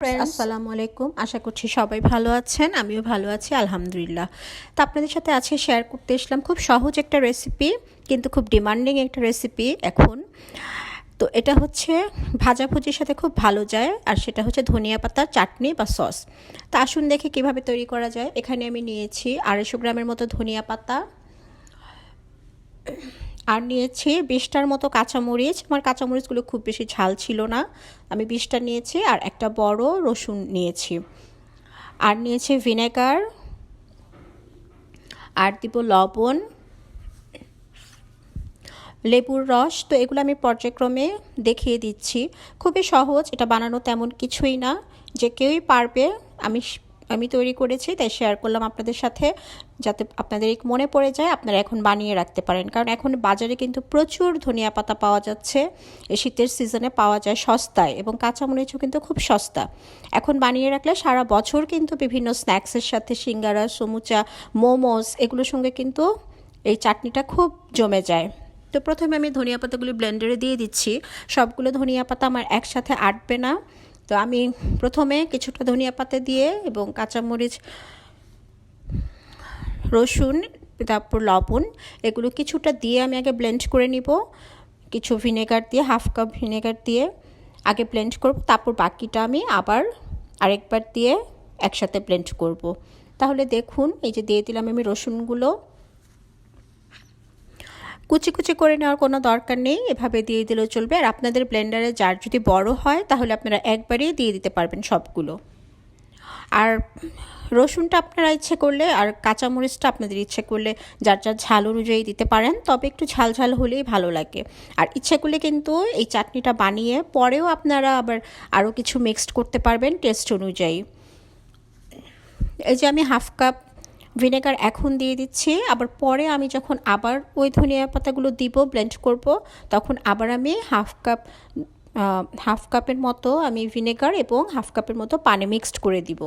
আসসালামু আলাইকুম। আশা করছি সবাই ভালো আছেন, আমিও ভালো আছি আলহামদুলিল্লাহ। তো আপনাদের সাথে আজকে শেয়ার করতে এসলাম খুব সহজ একটা রেসিপি, কিন্তু খুব ডিমান্ডিং একটা রেসিপি এখন। তো এটা হচ্ছে ভাজাভুজির সাথে খুব ভালো যায়, আর সেটা হচ্ছে ধনিয়া পাতার চাটনি বা সস। তা আসুন দেখে কিভাবে তৈরি করা যায়। এখানে আমি নিয়েছি 250 গ্রামের মতো ধনিয়া পাতা, আর নিয়েছি 20টার মতো কাঁচামরিচ। আমার কাঁচামরিচগুলো খুব বেশি ঝাল ছিল না, আমি 20টা নিয়েছি। আর একটা বড় রসুন নিয়েছি, আর নিয়েছি ভিনেগার, আর দিব লবণ, লেবুর রস। তো এগুলো আমি পর্যায়ক্রমে দেখিয়ে দিচ্ছি। খুবই সহজ, এটা বানানো তেমন কিছুই না, যে কেউই পারবে। আমি আমি তৈরি করেছি, তাই শেয়ার করলাম আপনাদের সাথে, যাতে আপনাদের মনে পড়ে যায়, আপনারা এখন বানিয়ে রাখতে পারেন। কারণ এখন বাজারে কিন্তু প্রচুর ধনিয়া পাতা পাওয়া যাচ্ছে, এই শীতের সিজনে পাওয়া যায় সস্তায়, এবং কাঁচামরিচও কিন্তু খুব সস্তা। এখন বানিয়ে রাখলে সারা বছর কিন্তু বিভিন্ন স্ন্যাক্সের সাথে, সিঙ্গারা, সমুচা, মোমোস, এগুলোর সঙ্গে কিন্তু এই চাটনিটা খুব জমে যায়। তো প্রথমে আমি ধনিয়া পাতাগুলি ব্লেন্ডারে দিয়ে দিচ্ছি। সবগুলো ধনিয়া পাতা আমার একসাথে আটবে না, তো আমি প্রথমে কিছুটা ধনিয়া পাতা দিয়ে এবং কাঁচামরিচ, রসুন, তারপর লবণ, এগুলো কিছুটা দিয়ে আমি আগে ব্লেন্ড করে নিব। কিছু ভিনেগার দিয়ে, হাফ কাপ ভিনেগার দিয়ে আগে ব্লেন্ড করব, তারপর বাকিটা আমি আবার আরেকবার দিয়ে একসাথে ব্লেন্ড করব। তাহলে দেখুন, এই যে দিয়ে দিলাম আমি রসুনগুলো। কুচি কুচি করে নেওয়ার কোনো দরকার নেই, এভাবে দিয়ে দিলেও চলবে। আর আপনাদের ব্লেন্ডারে জার যদি বড় হয়, তাহলে আপনারা একবারেই দিয়ে দিতে পারবেন সবগুলো। আর রসুনটা আপনারা ইচ্ছে করলে, আর কাঁচামরিচটা আপনাদের ইচ্ছে করলে যার যার ঝাল অনুযায়ী দিতে পারেন, তবে একটু ঝাল ঝাল হলেই ভালো লাগে। আর ইচ্ছে করলে কিন্তু এই চাটনিটা বানিয়ে পরেও আপনারা আবার আরও কিছু মিক্সড করতে পারবেন টেস্ট অনুযায়ী। এই যে আমি হাফ কাপ ভিনেগার এখন দিয়ে দিচ্ছি, আবার পরে আমি যখন আবার ওই ধনিয়া পাতাগুলো দিব, ব্লেন্ড করব, তখন আবার আমি হাফ কাপের মতো আমি ভিনেগার এবং হাফ কাপের মতো পানি মিক্সড করে দিব।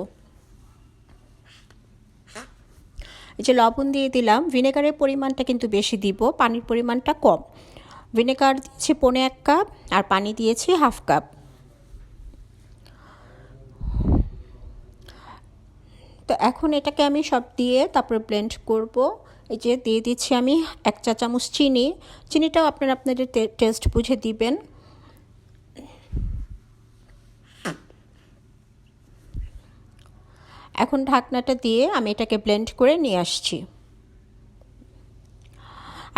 এই যে লবণ দিয়ে দিলাম, ভিনেগারের পরিমাণটা কিন্তু বেশি দিব, পানির পরিমাণটা কম। ভিনেগার দিয়েছি 1.25 কাপ, আর পানি দিয়েছি হাফ কাপ। তো এখন এটাকে আমি সব দিয়ে তারপরে ব্লেন্ড করব। এই যে দিয়ে দিচ্ছি আমি 1 চা চামচ চিনি। চিনিটাও আপনারা আপনাদের টেস্ট বুঝে দিবেন। এখন ঢাকনাটা দিয়ে আমি এটাকে ব্লেন্ড করে নিয়ে আসছি।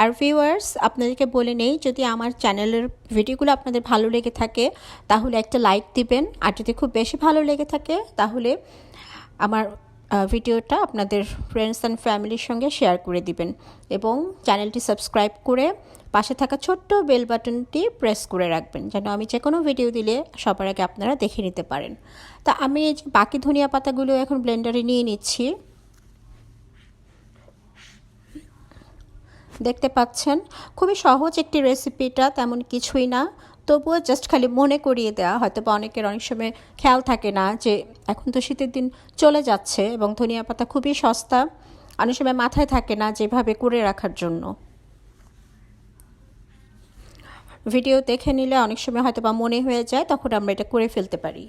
আর ভিউয়ার্স, আপনাদেরকে বলে নেই, যদি আমার চ্যানেলের ভিডিওগুলো আপনাদের ভালো লেগে থাকে তাহলে একটা লাইক দিবেন, আর যদি খুব বেশি ভালো লেগে থাকে তাহলে আমার ভিডিওটা আপনাদের ফ্রেন্ডস অ্যান্ড ফ্যামিলির সঙ্গে শেয়ার করে দিবেন, এবং চ্যানেলটি সাবস্ক্রাইব করে পাশে থাকা ছোট্ট বেল বাটনটি প্রেস করে রাখবেন, যেন আমি যে কোনো ভিডিও দিলে সবার আগে আপনারা দেখে নিতে পারেন। তা আমি এই যে বাকি ধনিয়া পাতাগুলো এখন ব্লেন্ডারে নিয়ে নিচ্ছি। দেখতে পাচ্ছেন, খুবই সহজ একটি রেসিপিটা, তেমন কিছুই না, তবুও জাস্ট খালি মনে করিয়ে দেওয়া। হয়তো বা অনেকের অনেক সময় খেয়াল থাকে না যে এখন তো শীতের দিন চলে যাচ্ছে এবং ধনিয়া পাতা খুবই সস্তা, অনেক সময় মাথায় থাকে না যেভাবে করে রাখার জন্য। ভিডিও দেখে নিলে অনেক সময় হয়তো বা মনে হয়ে যায়, তখন আমরা এটা করে ফেলতে পারি।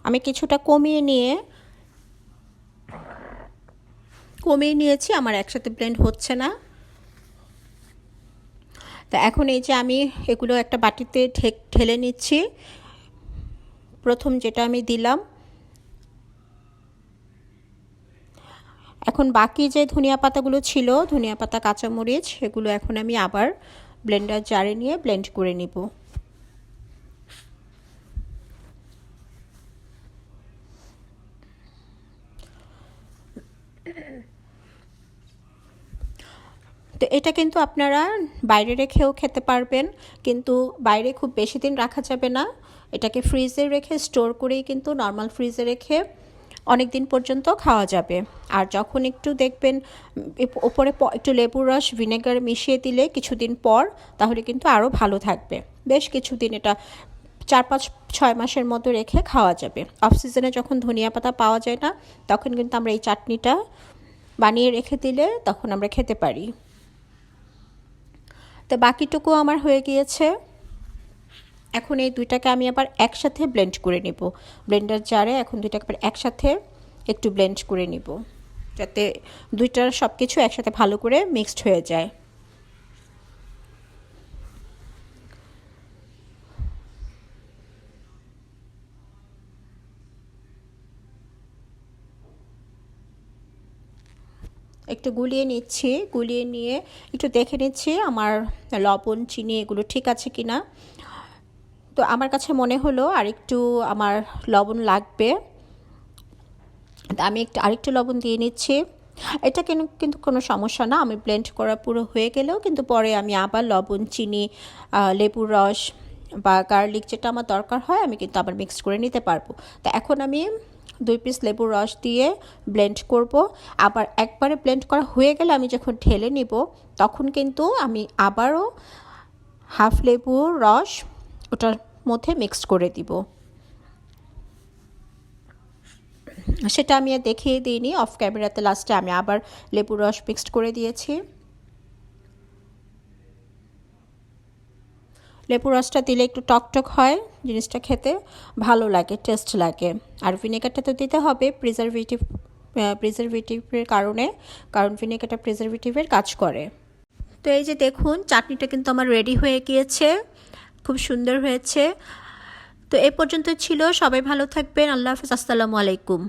আমি কিছুটা কমিয়ে নিয়েছি, আমার একসাথে ব্লেন্ড হচ্ছে না। তা এখন এই যে আমি এগুলো একটা বাটিতে ঢেলে নিচ্ছি। প্রথম যেটা আমি দিলাম, এখন বাকি যে ধনিয়া পাতাগুলো ছিল, ধনিয়া পাতা, কাঁচামরিচ, সেগুলো এখন আমি আবার ব্লেন্ডার জারে নিয়ে ব্লেন্ড করে নিব। তো এটা কিন্তু আপনারা বাইরে রেখেও খেতে পারবেন, কিন্তু বাইরে খুব বেশি দিন রাখা যাবে না। এটাকে ফ্রিজে রেখে, স্টোর করেই কিন্তু নর্মাল ফ্রিজে রেখে অনেক দিন পর্যন্ত খাওয়া যাবে। আর যখন একটু দেখবেন ওপরে একটু লেবুর রস, ভিনেগার মিশিয়ে দিলে কিছুদিন পর, তাহলে কিন্তু আরও ভালো থাকবে। বেশ কিছুদিন, এটা 4-5-6 মাসের মতো রেখে খাওয়া যাবে। অফ সিজনে যখন ধনিয়া পাতা পাওয়া যায় না, তখন কিন্তু আমরা এই চাটনিটা বানিয়ে রেখে দিলে তখন আমরা খেতে পারি। তো তো বাকিটুকু আমার হয়ে গিয়েছে। এখন এই দুইটাকে আমি আবার একসাথে ব্লেন্ড করে নিব। ব্লেন্ডার জারে এখন দুইটাকে আবার একসাথে একটু ব্লেন্ড করে নিব, যাতে দুইটার সব কিছু একসাথে ভালো করে মিক্সড হয়ে যায়। একটু গুলিয়ে নিচ্ছি, গুলিয়ে নিয়ে একটু দেখে নিচ্ছি আমার লবণ চিনি এগুলো ঠিক আছে কি না। তো আমার কাছে মনে হলো আরেকটু আমার লবণ লাগবে, আমি আরেকটু লবণ দিয়ে নিচ্ছি। এটা কিন্তু কোনো সমস্যা না, আমি ব্লেন্ড করা পুরো হয়ে গেলেও কিন্তু পরে আমি আবার লবণ চিনি লেবুর রস বা গার্লিক যেটা আমার দরকার হয় আমি কিন্তু আবার মিক্স করে নিতে পারবো। তো এখন আমি 2 পিস লেবুর রস দিয়ে ব্লেন্ড করব। আবার একবারে ব্লেন্ড করা হয়ে গেলে আমি যখন ঢেলে নিব তখন কিন্তু আমি আবারও হাফ লেবুর রস ওটার মধ্যে মিক্সড করে দিব। সেটা আমি আর দেখিয়ে দিইনি, অফ ক্যামেরাতে লাস্টে আমি আবার লেবুর রস মিক্সড করে দিয়েছি। লেবুর রসটা দিলে একটু টকটক হয়, জিনিসটা খেতে ভালো লাগে, টেস্ট লাগে। আর ভিনেগারটা তো দিতে হবে প্রিজারভেটিভের কারণে, কারণ ভিনেগারটা প্রিজারভেটিভের কাজ করে। তো এই যে দেখুন চাটনিটা কিন্তু আমার রেডি হয়ে গিয়েছে, খুব সুন্দর হয়েছে। তো এই পর্যন্ত ছিল, সবাই ভালো থাকবেন, আল্লাহ হাফেজ, আসসালামু আলাইকুম।